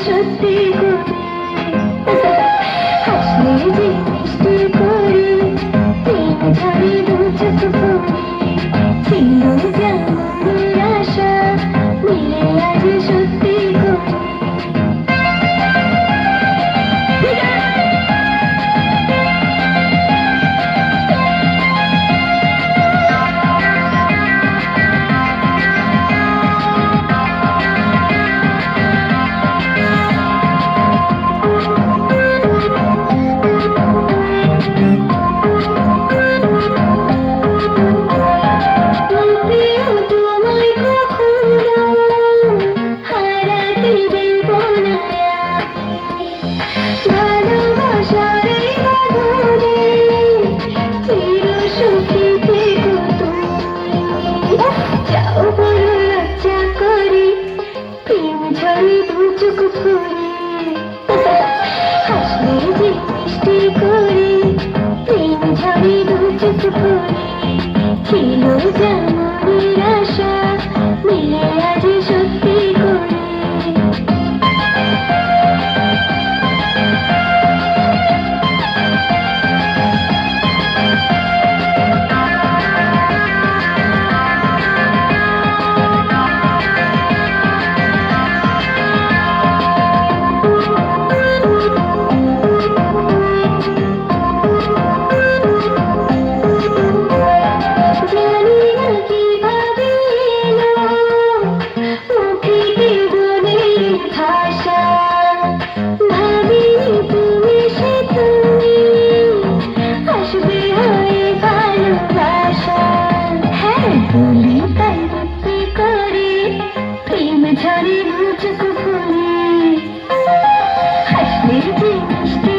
সত্যি করে হাসলে যে মিষ্টি করে প্রেম ঝরে দু চোখ ভরে ছিল যেমন আশা মিলে আজ সত্যি করে ছিল যেমন আশা মিলে আজ সত্যি করে ঝরে দু চোখ ফুলে হাসলে যে মিষ্টি